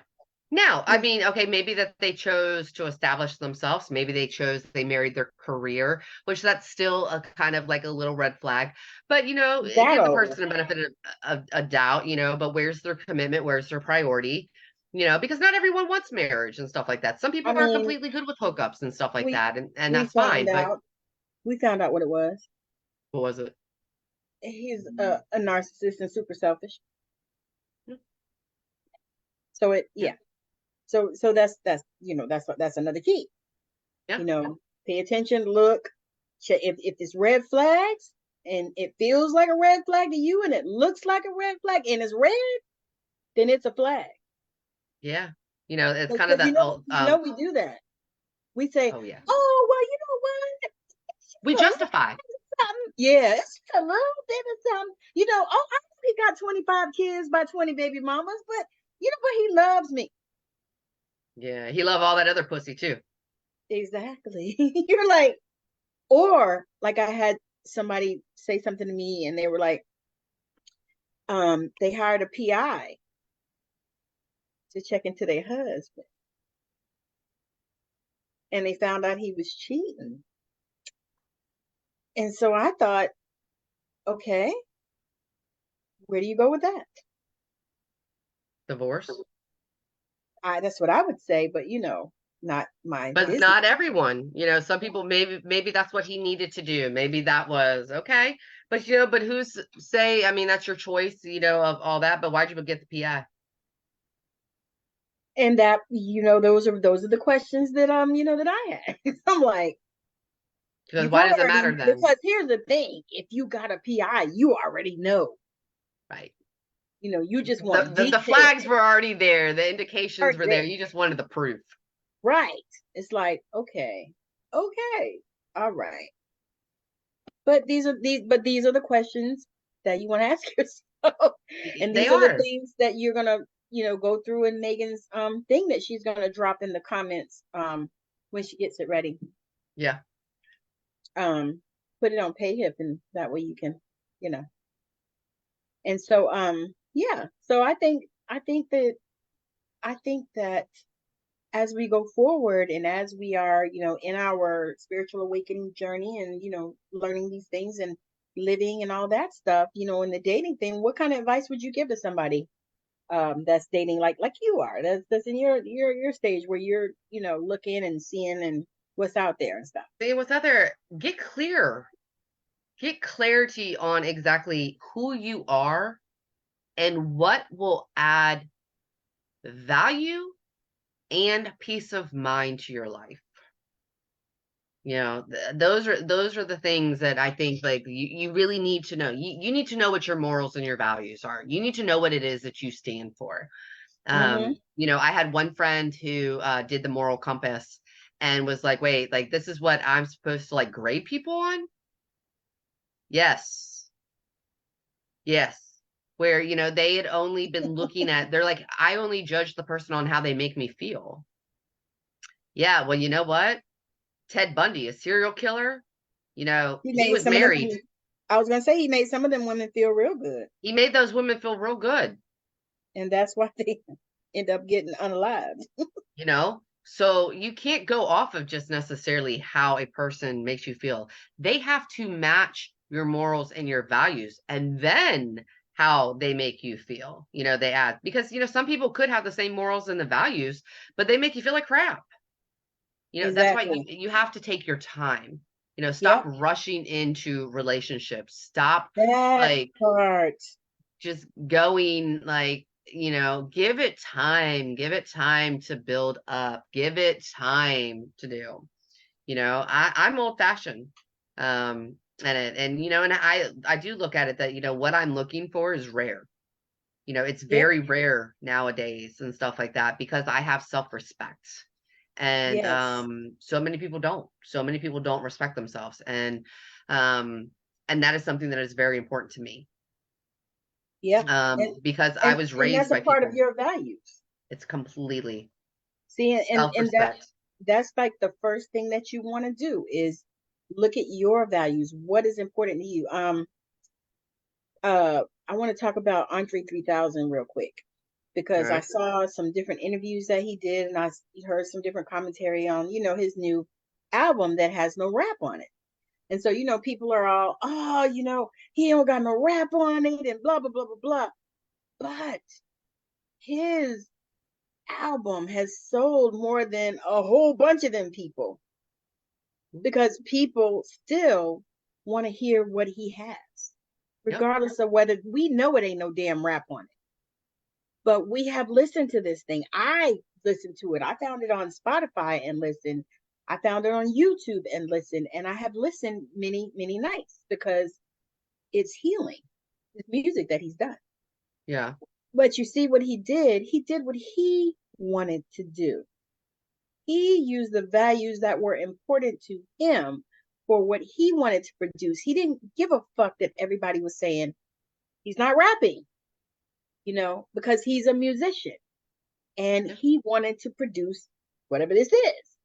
Now, I mean, okay, maybe that they chose to establish themselves. Maybe they married their career, which that's still a kind of like a little red flag. But, That give the old. person a benefit of a doubt, but where's their commitment? Where's their priority? Because not everyone wants marriage and stuff like that. Some I people are mean, completely good with hookups and stuff like we that, and we that's found fine. But out we found out what it was. what was it? He's a narcissist and super selfish. So Yeah, yeah. So that's another key. yeah, You know, pay attention, look, if it's red flags and it feels like a red flag to you and it looks like a red flag and it's red, then it's a flag. yeah. It's kind of Because that old, we do that. We say, oh yeah. oh well, you know what? We A little justify. something. Yeah, it's just a little bit of something. Oh, I know he got 25 kids by 20 baby mamas, but he loves me. Yeah, he love all that other pussy too. Exactly. You're like, or like I had somebody say something to me and they were like, they hired a PI to check into their husband. and they found out he was cheating. And so I thought, okay, where do you go with that? Divorce. That's what I would say, but not my But business. not everyone, some people, maybe that's what he needed to do. Maybe that was okay. But but who's say, I mean, that's your choice, of all that, but why'd you get the PI? And that, those are the questions that that I had. I'm like, Because you why does it matter already, then? because here's the thing, if you got a PI, you already know. Right. You just The, want the the details. flags were already there, the indications Right were there. there. You just wanted the proof. Right. It's like, okay, all right. But these are the questions that you want to ask yourself. And They these are the are. things that you're gonna, go through in Megan's thing that she's gonna drop in the comments when she gets it ready. Yeah. Put it on PayHip, and that way you can, you know. And so yeah. So I think that as we go forward and as we are, in our spiritual awakening journey and, learning these things and living and all that stuff, in the dating thing, what kind of advice would you give to somebody that's dating like you are, that's in your stage where you're, looking and seeing and what's out there and stuff? See what's out there. Get clear. Get clarity on exactly who you are and what will add value and peace of mind to your life. Those are the things that I think, like, you really need to know. You need to know what your morals and your values are. You need to know what it is that you stand for. Mm-hmm. I had one friend who did the moral compass and was like, wait, like, this is what I'm supposed to, like, grade people on? Yes. Yes. Where, they had only been looking at, they're like, I only judge the person on how they make me feel. Yeah, well, you know what? Ted Bundy, a serial killer, He he made was some of them married. women, I was gonna say he made some of them women feel real good, He made those women feel real good, and that's why they end up getting unalived. you know? So you can't go off of just necessarily how a person makes you feel. They have to match your morals and your values, and then how they make you feel. They add, because some people could have the same morals and the values, but they make you feel like crap. That's why you Exactly. you have to take your time. Stop Yep. rushing into relationships. Stop, That like, part. just going, like, give it time to build up, give it time to do. I'm old fashioned. And I do look at it that, what I'm looking for is rare. It's Yep. very rare nowadays and stuff like that, because I have self-respect. And Yes. so many people don't respect themselves. Um and that is something that is very important to me, Yep. And because I and was and raised that's a by part of people. your values. It's completely See, and self-respect. that's like the first thing that you want to do is look at your values. What is important to you? I want to talk about Andre 3000 real quick All because I right. saw some different interviews that he did, and I heard some different commentary on, his new album that has no rap on it. And so, people are all, oh, he don't got no rap on it and blah, blah, blah, blah, blah. But his album has sold more than a whole bunch of them people because people still want to hear what he has, Yep. regardless of whether we know it ain't no damn rap on it. But we have listened to this thing. I listened to it. I found it on Spotify and listened. I found it on YouTube and listened. And I have listened many, many nights because it's healing. It's music that he's done. Yeah. But you see what he did? He did what he wanted to do. He used the values that were important to him for what he wanted to produce. He didn't give a fuck that everybody was saying he's not rapping, because he's a musician and Yeah. he wanted to produce whatever this is,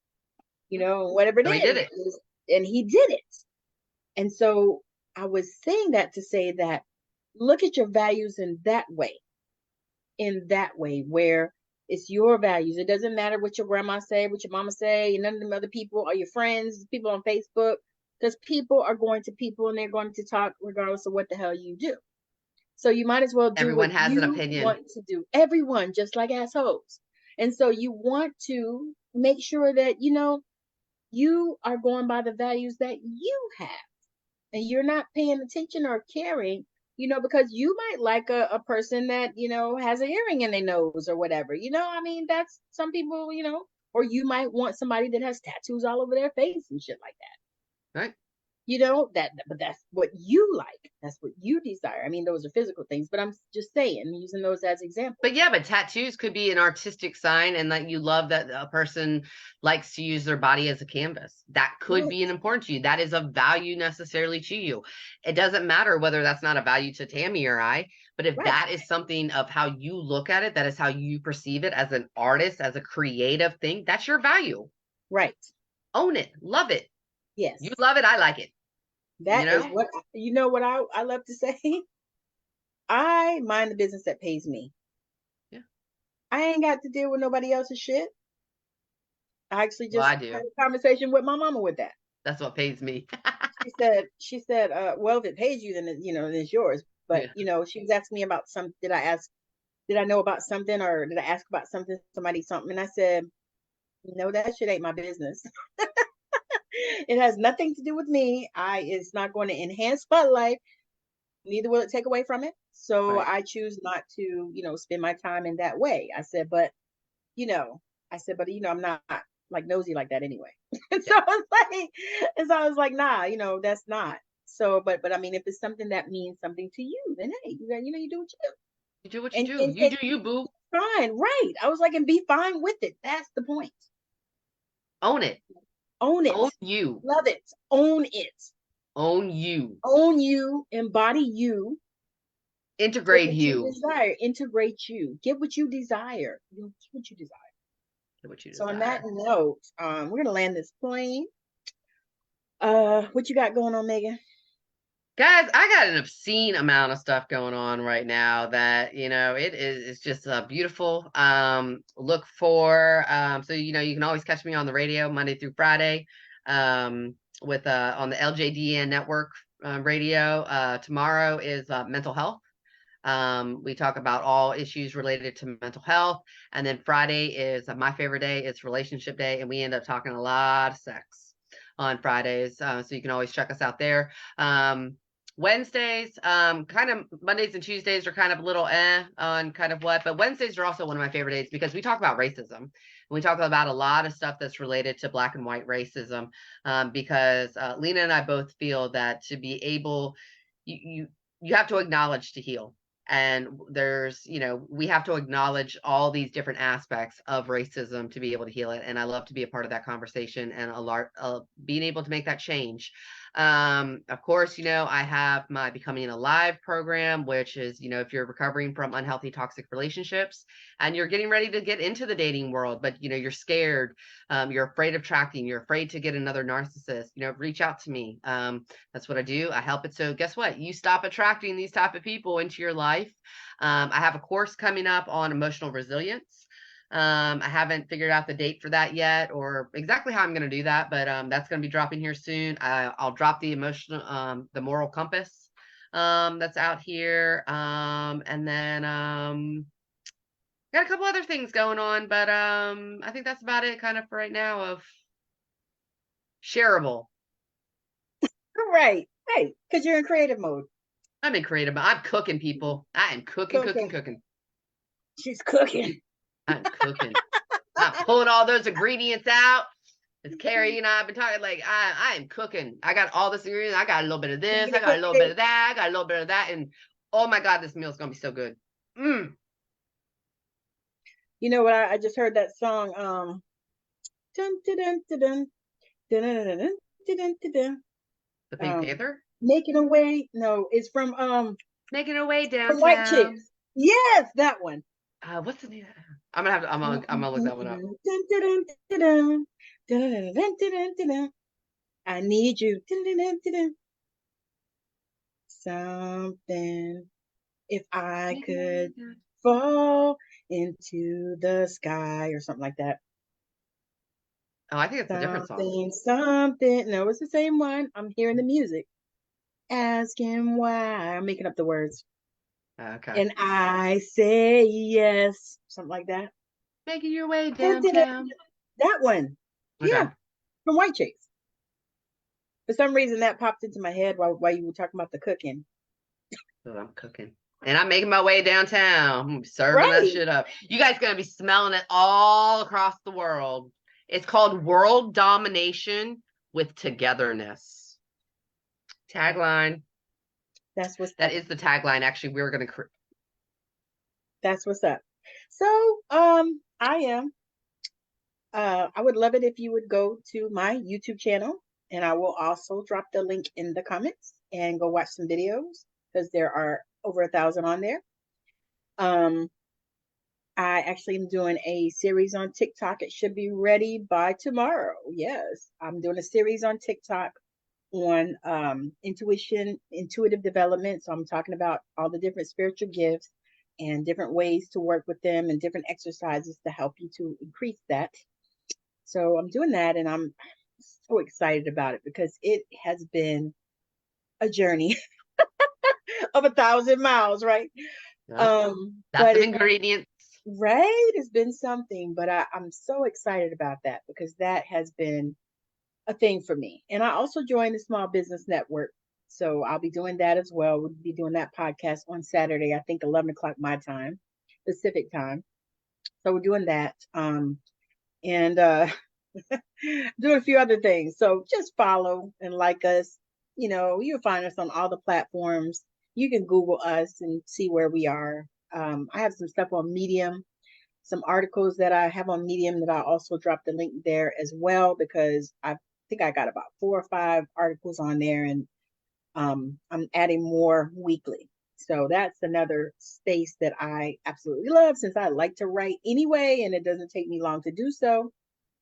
whatever it So he did it. is, and he did it. And so I was saying that to say that look at your values in that way, where It's your values. It doesn't matter what your grandma say, what your mama say, and none of them other people are your friends, people on Facebook, because people are going to people and they're going to talk regardless of what the hell you do. So you might as well do Everyone what has an you opinion. want to do. Everyone, just like assholes. And so you want to make sure that, you are going by the values that you have and you're not paying attention or caring, because you might like a person that, has an earring in their nose or whatever. I mean, that's some people, or you might want somebody that has tattoos all over their face and shit like that. Right. But that's what you like. That's what you desire. I mean, those are physical things, but I'm just saying, using those as examples. But yeah, but tattoos could be an artistic sign, and that you love that a person likes to use their body as a canvas. That could Right. be an important to you. That is of value necessarily to you. It doesn't matter whether that's not a value to Tammi or I, but if Right. that is something of how you look at it, that is how you perceive it as an artist, as a creative thing, that's your value. Right. Own it, love it. You Yes. love it, I like it. You That is know? what what I love to say. I mind the business that pays me. Yeah. I ain't got to deal with nobody else's shit. I actually Well, I just had do. a conversation with my mama with that. That's what pays me. She said, well, if it pays you, then then it's yours. But Yeah. she was asking me about did I know about something, or did I ask about something, and I said, no, that shit ain't my business. It has nothing to do with me. It's not going to enhance my life, neither will it take away from it. So Right. I choose not to, spend my time in that way. I said, you know, but I'm not like nosy like that anyway. and Yeah. so I was like, and so I was like, nah, that's not. So, but I mean, if it's something that means something to you, then hey, you do what you do, You do what you and do. and, You and do you, boo. fine, right? I was like, and be fine with it. That's the point. Own it. Own it, Own you. love it, own it, Own you. own you, embody you. Get Integrate what you you. desire, integrate you, get what you desire, get what you desire. Get what you So on that desire. note, we're gonna land this plane. What you got going on, Megan? Guys, I got an obscene amount of stuff going on right now that, it is it's just beautiful. Look for so you can always catch me on the radio Monday through Friday with on the LJDN network radio. Tomorrow is mental health. We talk about all issues related to mental health. And then Friday is my favorite day. It's relationship day. And we end up talking a lot of sex on Fridays. So you can always check us out there. Wednesdays, kind of Mondays and Tuesdays are kind of a little on kind of what, but Wednesdays are also one of my favorite days because we talk about racism. And we talk about a lot of stuff that's related to Black and white racism because Lena and I both feel that to be able, you have to acknowledge to heal, and there's we have to acknowledge all these different aspects of racism to be able to heal it, and I love to be a part of that conversation and a lot being able to make that change. Of course, I have my Becoming Alive program, which is, if you're recovering from unhealthy toxic relationships and you're getting ready to get into the dating world, but you're scared, you're afraid of tracking, you're afraid to get another narcissist, reach out to me. That's what I do. I help it. So guess what? You stop attracting these type of people into your life. I have a course coming up on emotional resilience. I haven't figured out the date for that yet or exactly how I'm going to do that, but that's going to be dropping here soon. I'll drop the the moral compass that's out here. And then got a couple other things going on, but I think that's about it kind of for right now of shareable. Right, right, because you're in creative mode. I'm in creative, but I'm cooking, people. I am cooking, cooking, Cooking. cooking. She's cooking. I'm cooking. I'm pulling all those ingredients out. As Carrie and I have been talking, like I am cooking. I got all this ingredients. I got a little bit of You this. get I it got a little bit cooking. of that. I got a little bit of that. And oh my God, this meal is gonna be so good. Mm. You know what? I just heard that song. Dun, dun, dun, dun, dun, dun, dun, dun, dun, dun, dun, dun, dun. The Pink um, Panther Making a Way. No, it's making her way from White downtown. Chicks. Yes, that one. What's the name? I'm gonna have to. I'm gonna look that one up. Dun, dun, dun, dun, dun, dun, dun, dun, dun, dun, dun. I need you. Dun, dun, dun, dun, dun. Something. If I Making her way could down. fall into the sky or something like that. Oh, I think it's a different song. Something, something. No, it's the same one. I'm hearing the music. Asking why. I'm making up the words. Okay. And I say yes. Something like that. Making your way That downtown. one. Yeah, Okay. from White Chicks. For some reason, that popped into my head while you were talking about the cooking. So I'm cooking. And I'm making my way downtown. I'm serving that Right. shit up. You guys gonna be smelling it all across the world. It's called World Domination with Togetherness. Tagline. That's what's That up. is the tagline. Actually, we were gonna. That's what's up. So, I am. I would love it if you would go to my YouTube channel, and I will also drop the link in the comments and go watch some videos because there are over 1,000 on there. Um, I actually am doing a series on TikTok. It should be ready by tomorrow. Yes, I'm doing a series on TikTok on intuitive development. So I'm talking about all the different spiritual gifts and different ways to work with them and different exercises to help you to increase that. So I'm doing that and I'm so excited about it because it has been a journey of 1,000 miles, right? Yep. Lots But of it ingredients. right, it's been something, but I'm so excited about that because that has been a thing for me. And I also joined the Small Business Network. So I'll be doing that as well. We'll be doing that podcast on Saturday, I think 11 o'clock my time, Pacific time. So we're doing that. And doing a few other things. So just follow and like us. You know, you'll find us on all the platforms. You can Google us and see where we are. I have some stuff on Medium, some articles that I have on Medium that I also dropped the link there as well because I think I got about 4 or 5 articles on there, and I'm adding more weekly. So that's another space that I absolutely love since I like to write anyway, and it doesn't take me long to do so.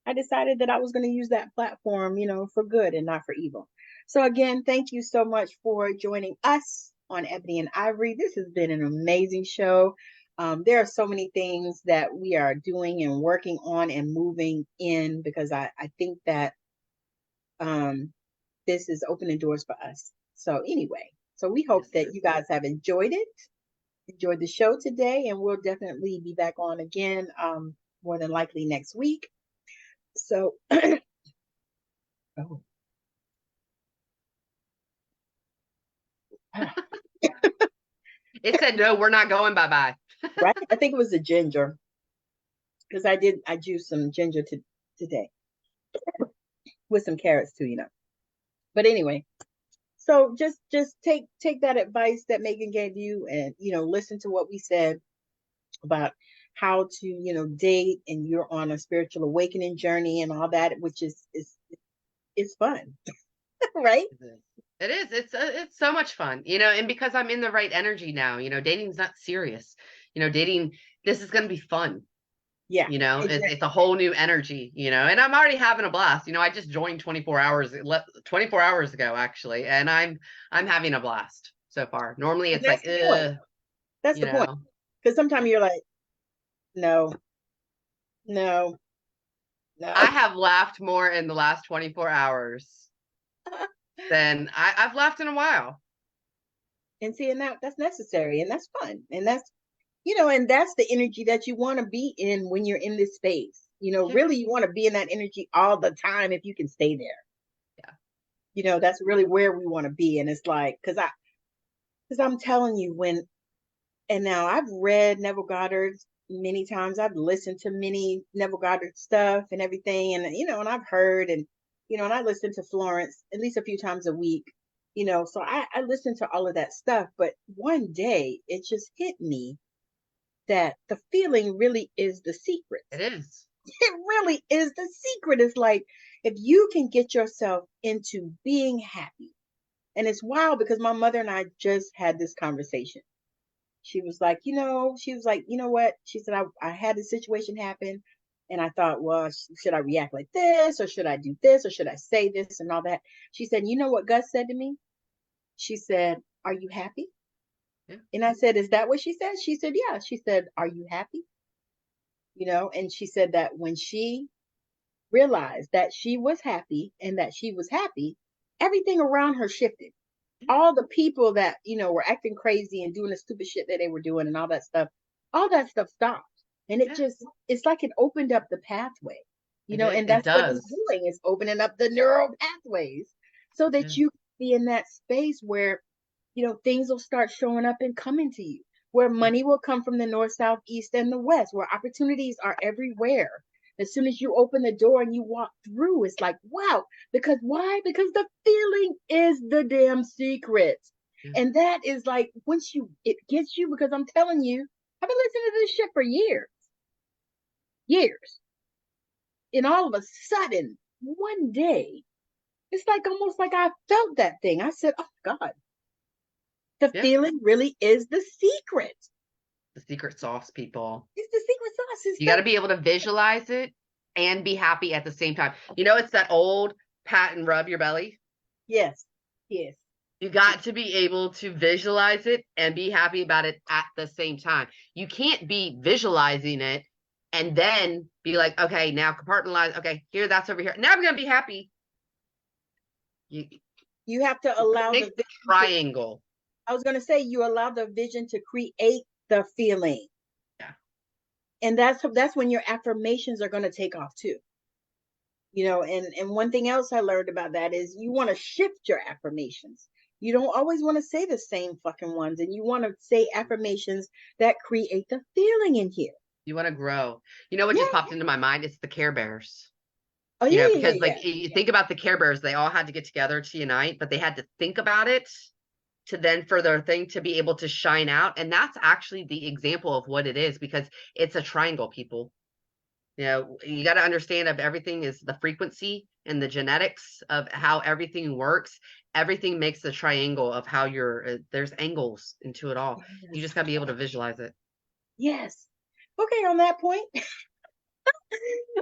I decided that I was going to use that platform, for good and not for evil. So again, thank you so much for joining us on Ebony and Ivory. This has been an amazing show. There are so many things that we are doing and working on and moving in because I think that um, this is opening doors for us. So anyway, so we hope Yes, it that is. you guys have enjoyed the show today, and we'll definitely be back on again, more than likely next week. So, oh, It said no, we're not going bye bye. right? I think it was the ginger because I juiced some ginger today with some carrots too. But anyway, so just take that advice that Megan gave you, and listen to what we said about how to date, and you're on a spiritual awakening journey and all that, which is fun, right? It is. It is. It's so much fun, and because I'm in the right energy now, dating's not serious. Dating, this is going to be fun. Yeah, It's a exactly. whole new energy, and I'm already having a blast. I just joined 24 hours ago actually, and I'm having a blast so far. Normally And it's that's like, the point. That's you the point. know, Because sometimes you're like, no, no, no. I have laughed more in the last 24 hours than I've laughed in a while. And seeing that's necessary and that's fun. And that's the energy that you want to be in when you're in this space. Yeah, Really you want to be in that energy all the time if you can stay there. yeah. That's really where we want to be. And it's like, because I'm telling you, and now I've read Neville Goddard many times. I've listened to many Neville Goddard stuff and everything. And I've heard, and I listen to Florence at least a few times a week. So I listen to all of that stuff. But one day it just hit me that the feeling really is the secret. It is. It really is the secret. It's like if you can get yourself into being happy. And it's wild because my mother and I just had this conversation. She was like, you know what? She said, I had this situation happen. And I thought, well, should I react like this? Or should I do this? Or should I say this and all that? She said, you know what Gus said to me? She said, are you happy? Yeah. And I said, is that what she said? She said, yeah. She said, are you happy? and she said that when she realized that she was happy and that she was happy, everything around her shifted. All the people that, were acting crazy and doing the stupid shit that they were doing and all that stuff stopped. And Yeah, it's like it opened up the pathway, and it that's what it's does. doing. It's opening up the neural pathways so Yeah, that you can be in that space where, things will start showing up and coming to you, where yeah, money will come from the north, south, east, and the west, where opportunities are everywhere. As soon as you open the door and you walk through, it's like, wow. Because why? Because the feeling is the damn secret. yeah. And that is like, it gets you, because I'm telling you, I've been listening to this shit for years, years. And all of a sudden, one day, it's like almost like I felt that thing. I said, oh God, the Yeah. feeling really is the secret. The secret sauce, people. It's the secret sauce. It's You got that. to be able to visualize it and be happy at the same time. It's that old pat and rub your belly. Yes, yes, You yes. got to be able to visualize it and be happy about it at the same time. You can't be visualizing it and then be like, okay, now compartmentalize. Okay, here, that's over here. Now I'm going to be happy. You, You have to allow the make the vision to, triangle. I was going to say, you allow the vision to create the feeling. Yeah. And that's when your affirmations are going to take off too. And one thing else I learned about that is you want to shift your affirmations. You don't always want to say the same fucking ones, and you want to say affirmations that create the feeling in here. You want to grow. What just Yeah. popped into my mind? It's the Care Bears. Oh yeah, yeah, Because yeah, like you think about the Care Bears, they all had to get together to unite, but they had to think about it to then for their thing to be able to shine out. And that's actually the example of what it is because it's a triangle, people. You got to understand of everything is the frequency and the genetics of how everything works. Everything makes the triangle of how there's angles into it all. yeah. You Yes. just got to be able to visualize it. Yes. Okay, on that point,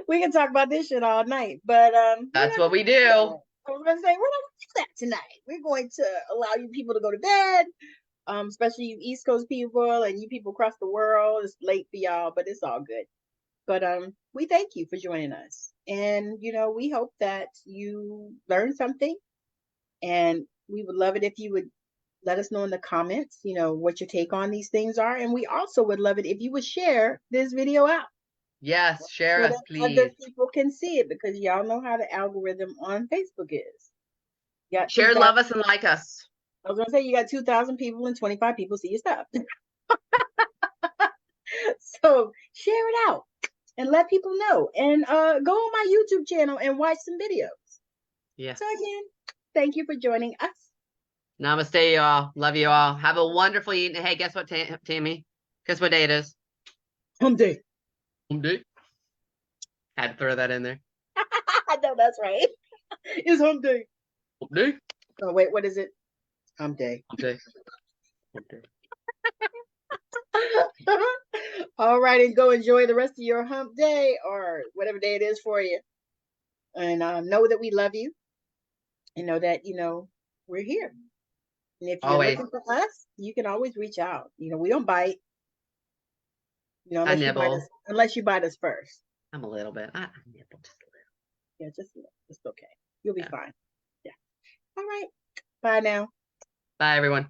we can talk about this shit all night, but we're That's not what gonna we do do. that. I was gonna say we're not gonna do that tonight. We're going to allow you people to go to bed, especially you East Coast people and you people across the world. It's late for y'all, but it's all good. But we thank you for joining us, and we hope that you learned something, and we would love it if you would let us know in the comments, what your take on these things are, and we also would love it if you would share this video out Yes, share so us, that other please. people can see it, because y'all know how the algorithm on Facebook is. You got Share, 2,000. love us, and like us. I was gonna say you got 2,000 people and 25 people see your stuff. So share it out and let people know. And go on my YouTube channel and watch some videos. So Yes. again, thank you for joining us. Namaste, y'all. Love you all. Have a wonderful evening. Hey, guess what, Tammy? Guess what day it is? Hump day. Hump day. Had to throw that in there. I know that's right. It's hump day. Hump day. Oh wait, what is it? Hump day. Hump day. Hump day. All right, and go enjoy the rest of your hump day or whatever day it is for you. And know that we love you, and know that we're here. And if you're Always. looking for us, you can always reach out. We don't bite, I unless you bite us, nibble. first. I'm a little bit. I nibble just a Yeah, just a little. It's okay. You'll be little. Yeah. fine. Yeah. All right. Bye now. Bye, everyone.